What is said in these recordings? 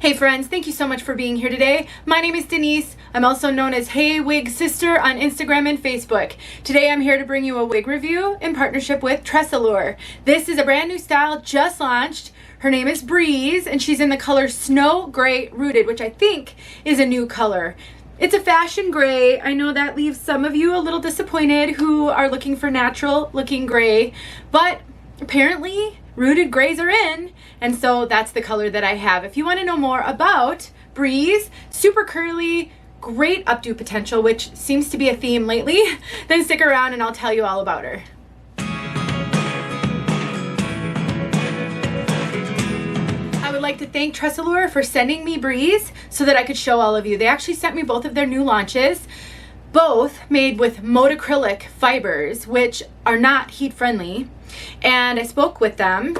Hey friends, thank you so much for being here today. My name is Denise. I'm also known as heywigsister on Instagram and Facebook. Today I'm here to bring you a wig review in partnership with TressAllure. This is a brand new style just launched. Her name is Breeze and she's in the color Snow Gray Rooted, which I think is a new color. It's a fashion gray. I know that leaves some of you a little disappointed who are looking for natural looking gray, but apparently rooted grays are in, and so that's the color that I have. If you want to know more about Breeze, super curly, great updo potential, which seems to be a theme lately, then stick around and I'll tell you all about her. I would like to thank TressAllure for sending me Breeze so that I could show all of you. They actually sent me both of their new launches, both made with acrylic fibers, which are not heat friendly. And I spoke with them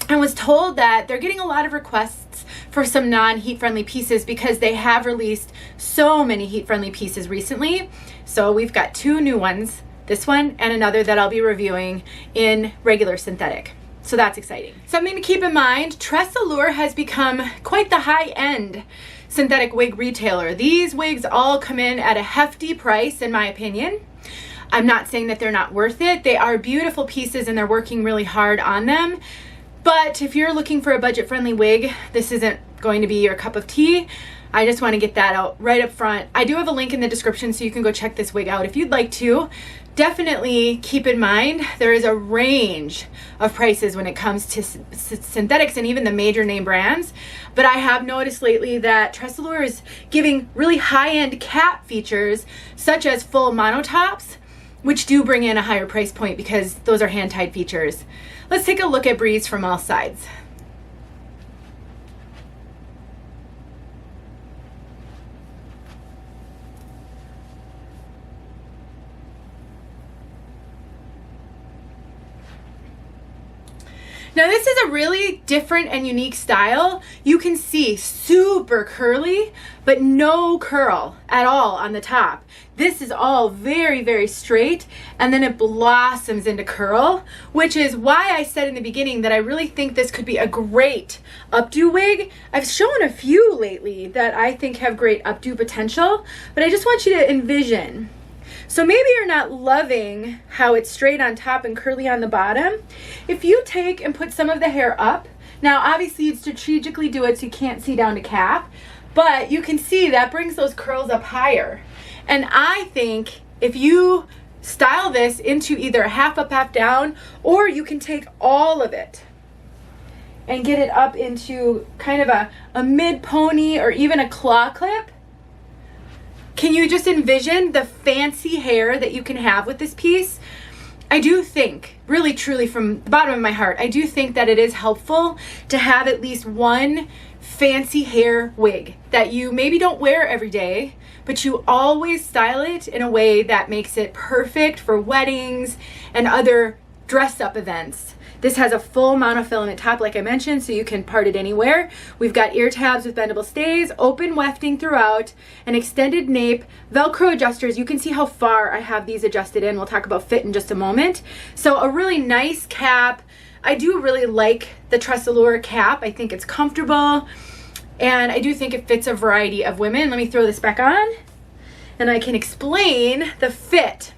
and was told that they're getting a lot of requests for some non-heat friendly pieces because they have released so many heat friendly pieces recently. So we've got two new ones, this one and another that I'll be reviewing in regular synthetic. So that's exciting. Something to keep in mind, TressAllure has become quite the high-end synthetic wig retailer. These wigs all come in at a hefty price, in my opinion. I'm not saying that they're not worth it. They are beautiful pieces and they're working really hard on them. But if you're looking for a budget-friendly wig, this isn't going to be your cup of tea. I just want to get that out right up front. I do have a link in the description so you can go check this wig out if you'd like to. Definitely keep in mind there is a range of prices when it comes to synthetics and even the major name brands. But I have noticed lately that TressAllure is giving really high-end cap features such as full monotops, which do bring in a higher price point because those are hand-tied features. Let's take a look at Breeze from all sides. Now this is a really different and unique style. You can see super curly, but no curl at all on the top. This is all very, very straight, and then it blossoms into curl, which is why I said in the beginning that I really think this could be a great updo wig. I've shown a few lately that I think have great updo potential, but I just want you to envision. So maybe you're not loving how it's straight on top and curly on the bottom. If you take and put some of the hair up, now obviously you'd strategically do it so you can't see down to cap, but you can see that brings those curls up higher. And I think if you style this into either a half up, half down, or you can take all of it and get it up into kind of a mid pony or even a claw clip. Can you just envision the fancy hair that you can have with this piece? I do think, really truly from the bottom of my heart, I do think that it is helpful to have at least one fancy hair wig that you maybe don't wear every day, but you always style it in a way that makes it perfect for weddings and other dress-up events. This has a full monofilament top, like I mentioned, so you can part it anywhere. We've got ear tabs with bendable stays, open wefting throughout, an extended nape, Velcro adjusters. You can see how far I have these adjusted in. We'll talk about fit in just a moment. So a really nice cap. I do really like the TressAllure cap. I think it's comfortable, and I do think it fits a variety of women. Let me throw this back on, and I can explain the fit.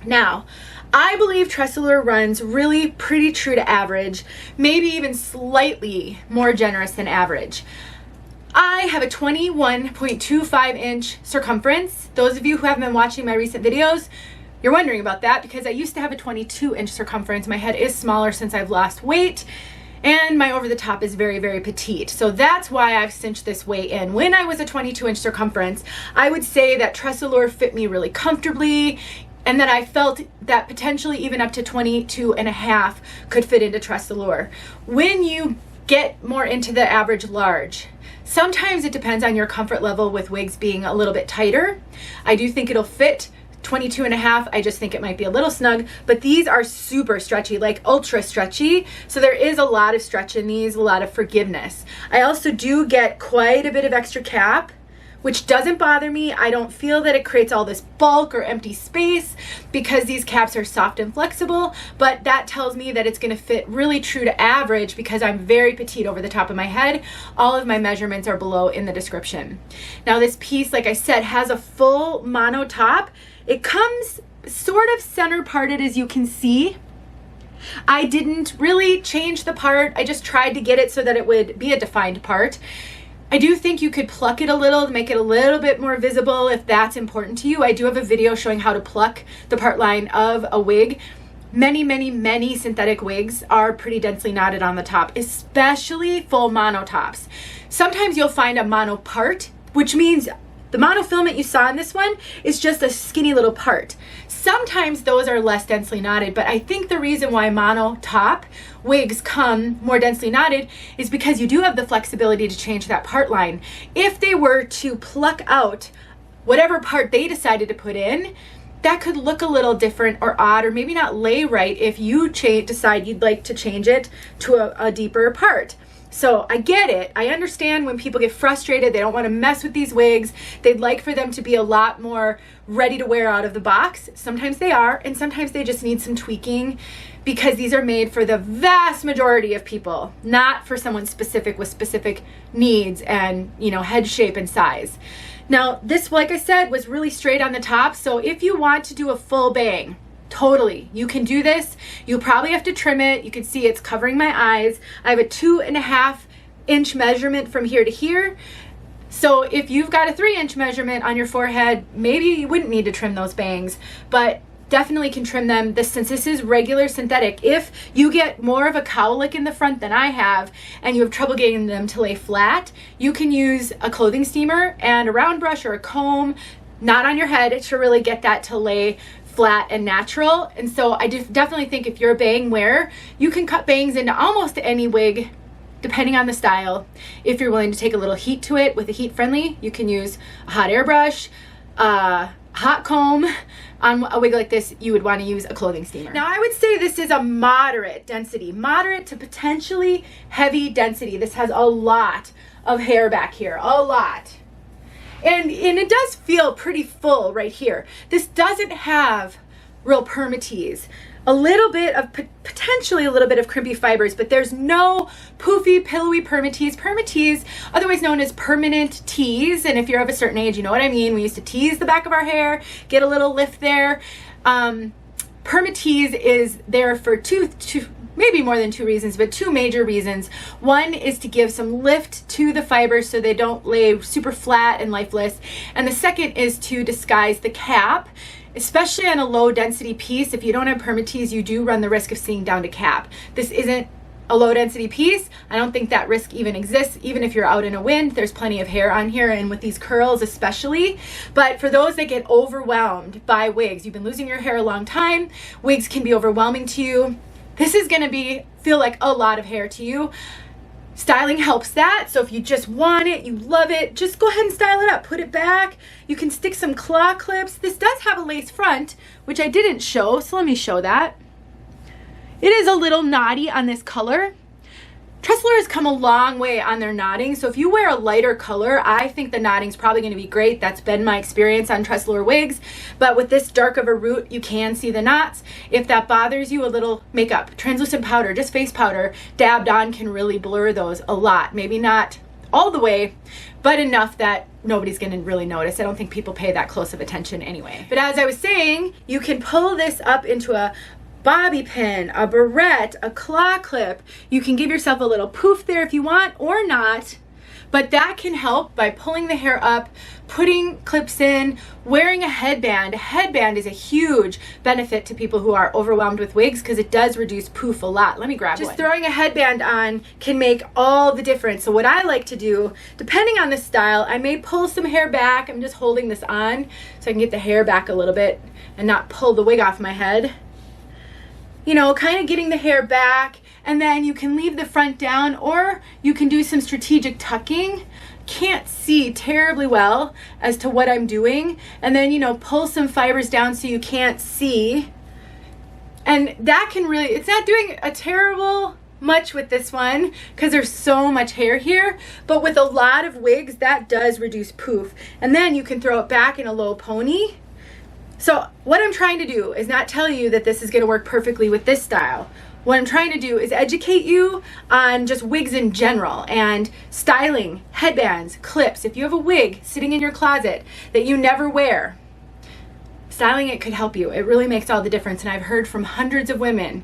Now, I believe TressAllure runs really pretty true to average, maybe even slightly more generous than average. I have a 21.25 inch circumference. Those of you who haven't been watching my recent videos, you're wondering about that because I used to have a 22 inch circumference. My head is smaller since I've lost weight, and my over the top is very, very petite. So that's why I've cinched this way in. When I was a 22 inch circumference, I would say that TressAllure fit me really comfortably, and that I felt that potentially even up to 22 and a half could fit into TressAllure. When you get more into the average large, sometimes it depends on your comfort level with wigs being a little bit tighter. I do think it'll fit 22 and a half. I just think it might be a little snug, but these are super stretchy, like ultra stretchy. So there is a lot of stretch in these, a lot of forgiveness. I also do get quite a bit of extra cap, which doesn't bother me. I don't feel that it creates all this bulk or empty space because these caps are soft and flexible, but that tells me that it's gonna fit really true to average because I'm very petite over the top of my head. All of my measurements are below in the description. Now this piece, like I said, has a full mono top. It comes sort of center parted, as you can see. I didn't really change the part. I just tried to get it so that it would be a defined part. I do think you could pluck it a little to make it a little bit more visible if that's important to you. I do have a video showing how to pluck the part line of a wig. Many synthetic wigs are pretty densely knotted on the top, especially full mono tops. Sometimes you'll find a mono part, which means the monofilament you saw in this one is just a skinny little part. Sometimes those are less densely knotted, but I think the reason why mono top wigs come more densely knotted is because you do have the flexibility to change that part line. If they were to pluck out whatever part they decided to put in, that could look a little different or odd, or maybe not lay right if you decide you'd like to change it to a deeper part. So I get it. I understand when people get frustrated, they don't want to mess with these wigs. They'd like for them to be a lot more ready to wear out of the box. Sometimes they are, and sometimes they just need some tweaking because these are made for the vast majority of people, not for someone specific with specific needs and, you know, head shape and size. Now, this, like I said, was really straight on the top. So if you want to do a full bang, totally, you can do this. You'll probably have to trim it. You can see it's covering my eyes. I have a 2.5 inch measurement from here to here. So if you've got a 3-inch measurement on your forehead, maybe you wouldn't need to trim those bangs, but definitely can trim them. Since this is regular synthetic, if you get more of a cowlick in the front than I have and you have trouble getting them to lay flat, you can use a clothing steamer and a round brush or a comb, not on your head, to really get that to lay flat and natural. And so I definitely think if you're a bang wearer, you can cut bangs into almost any wig depending on the style. If you're willing to take a little heat to it with a heat friendly, you can use a hot air brush, hot comb. On a wig like this, you would want to use a clothing steamer. Now I would say this is a moderate density, moderate to potentially heavy density. This has a lot of hair back here, a lot. And it does feel pretty full right here. This doesn't have real permatease. A little bit of, potentially a little bit of crimpy fibers, but there's no poofy, pillowy permatease. Permatease, otherwise known as permanent tease, and if you're of a certain age, you know what I mean. We used to tease the back of our hair, get a little lift there. Permatease is there for maybe more than 2 reasons, but 2 major reasons. One is to give some lift to the fibers so they don't lay super flat and lifeless. And the second is to disguise the cap, especially on a low density piece. If you don't have permatease, you do run the risk of seeing down to cap. This isn't a low density piece. I don't think that risk even exists. Even if you're out in a wind, there's plenty of hair on here, and with these curls especially. But for those that get overwhelmed by wigs, you've been losing your hair a long time, wigs can be overwhelming to you. This is gonna feel like a lot of hair to you. Styling helps that. So if you just want it, you love it, just go ahead and style it up. Put it back. You can stick some claw clips. This does have a lace front, which I didn't show, so let me show that. It is a little knotty on this color. TressAllure has come a long way on their knotting, so if you wear a lighter color, I think the knotting's probably going to be great. That's been my experience on TressAllure wigs, but with this dark of a root, you can see the knots. If that bothers you, a little makeup, translucent powder, just face powder, dabbed on can really blur those a lot. Maybe not all the way, but enough that nobody's going to really notice. I don't think people pay that close of attention anyway. But as I was saying, you can pull this up into a bobby pin, a barrette, a claw clip. You can give yourself a little poof there if you want, or not, but that can help by pulling the hair up, putting clips in, wearing a headband. A headband is a huge benefit to people who are overwhelmed with wigs because it does reduce poof a lot. Let me grab one. Just throwing a headband on can make all the difference. So what I like to do, depending on the style, I may pull some hair back. I'm just holding this on so I can get the hair back a little bit and not pull the wig off my head. You know, kind of getting the hair back, and then you can leave the front down, or you can do some strategic tucking. Can't see terribly well as to what I'm doing, and then, you know, pull some fibers down so you can't see. And that can really, it's not doing a terrible much with this one because there's so much hair here, but with a lot of wigs that does reduce poof, and then you can throw it back in a low pony. So what I'm trying to do is not tell you that this is going to work perfectly with this style. What I'm trying to do is educate you on just wigs in general and styling, headbands, clips. If you have a wig sitting in your closet that you never wear, styling it could help you. It really makes all the difference, and I've heard from hundreds of women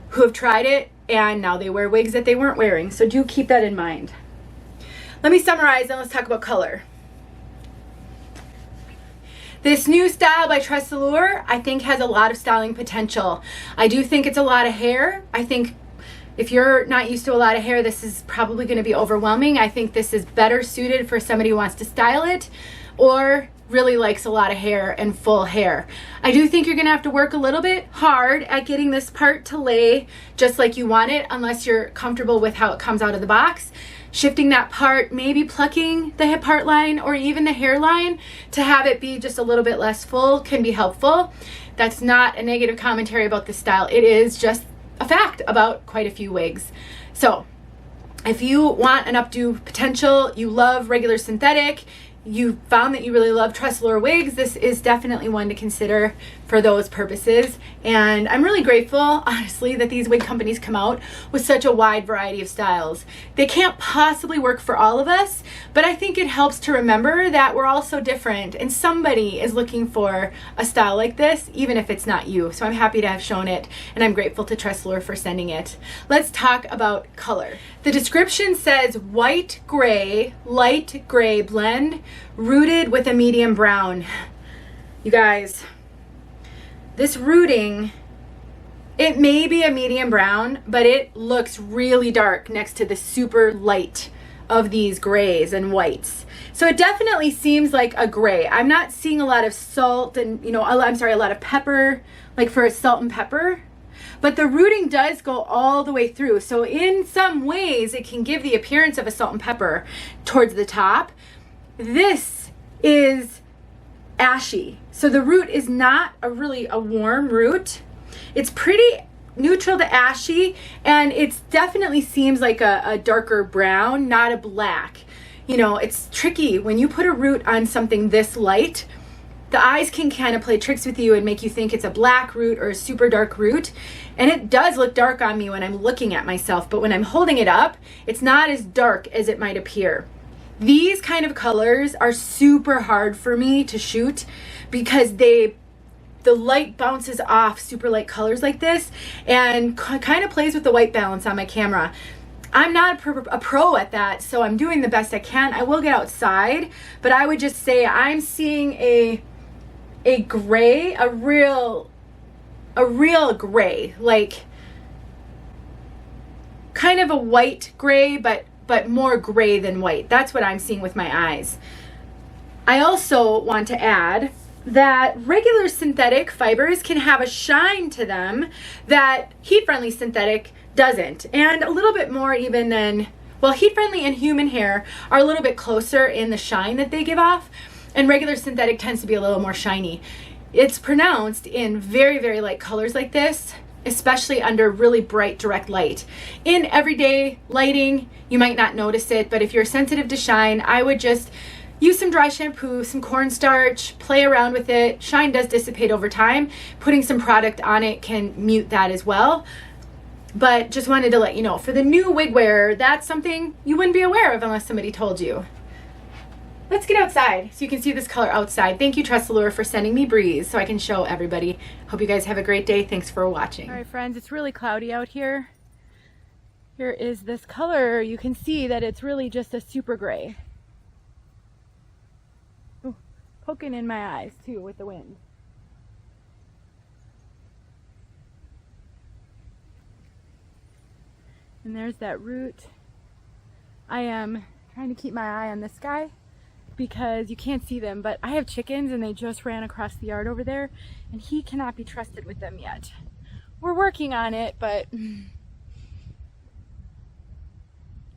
who have tried it and now they wear wigs that they weren't wearing. So do keep that in mind. Let me summarize and let's talk about color. This new style by TressAllure, I think, has a lot of styling potential. I do think it's a lot of hair. I think if you're not used to a lot of hair, this is probably going to be overwhelming. I think this is better suited for somebody who wants to style it or really likes a lot of hair and full hair. I do think you're going to have to work a little bit hard at getting this part to lay just like you want it, unless you're comfortable with how it comes out of the box. Shifting that part, maybe plucking the part line or even the hairline to have it be just a little bit less full can be helpful. That's not a negative commentary about this style. It is just a fact about quite a few wigs. So if you want an Updo Potential, you love regular synthetic, you found that you really love TressAllure wigs, this is definitely one to consider for those purposes. And I'm really grateful, honestly, that these wig companies come out with such a wide variety of styles. They can't possibly work for all of us, but I think it helps to remember that we're all so different and somebody is looking for a style like this, even if it's not you. So I'm happy to have shown it, and I'm grateful to TressAllure for sending it. Let's talk about color. The description says white gray, light gray blend, rooted with a medium brown. You guys, this rooting, it may be a medium brown, but it looks really dark next to the super light of these grays and whites. So it definitely seems like a gray. I'm not seeing a lot of salt and, a lot of pepper, like for a salt and pepper. But the rooting does go all the way through. So in some ways, it can give the appearance of a salt and pepper towards the top. This is ashy. So the root is not really a warm root. It's pretty neutral to ashy, and it definitely seems like a darker brown, not a black. It's tricky when you put a root on something this light. The eyes can kind of play tricks with you and make you think it's a black root or a super dark root. And it does look dark on me when I'm looking at myself, but when I'm holding it up, it's not as dark as it might appear. These kind of colors are super hard for me to shoot because the light bounces off super light colors like this and kind of plays with the white balance on my camera. I'm not a pro at that, so I'm doing the best I can. I will get outside, but I would just say I'm seeing a gray, a real gray, like kind of a white gray, but more gray than white. That's what I'm seeing with my eyes. I also want to add that regular synthetic fibers can have a shine to them that heat-friendly synthetic doesn't, and a little bit more even than, well, heat-friendly and human hair are a little bit closer in the shine that they give off, and regular synthetic tends to be a little more shiny. It's pronounced in very, very light colors like this, especially under really bright direct light. In everyday lighting, you might not notice it, but if you're sensitive to shine, I would just use some dry shampoo, some cornstarch, play around with it. Shine does dissipate over time. Putting some product on it can mute that as well. But just wanted to let you know, for the new wig wearer, that's something you wouldn't be aware of unless somebody told you. Let's get outside so you can see this color outside. Thank you, TressAllure, for sending me Breeze so I can show everybody. Hope you guys have a great day. Thanks for watching. All right, friends, it's really cloudy out here. Here is this color. You can see that it's really just a super gray. Ooh, poking in my eyes too with the wind. And there's that root. I am trying to keep my eye on this guy because you can't see them, but I have chickens and they just ran across the yard over there, and he cannot be trusted with them yet. We're working on it, but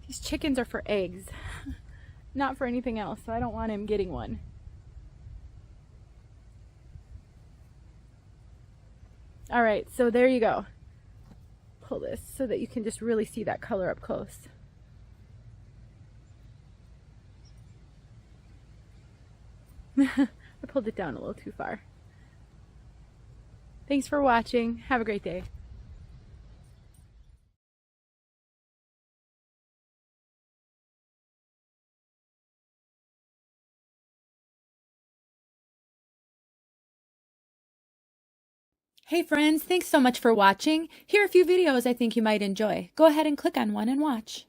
these chickens are for eggs, not for anything else, so I don't want him getting one. All right, so there you go. pull this so that you can just really see that color up close. I pulled it down a little too far. Thanks for watching. Have a great day. Hey friends, thanks so much for watching. Here are a few videos I think you might enjoy. Go ahead and click on one and watch.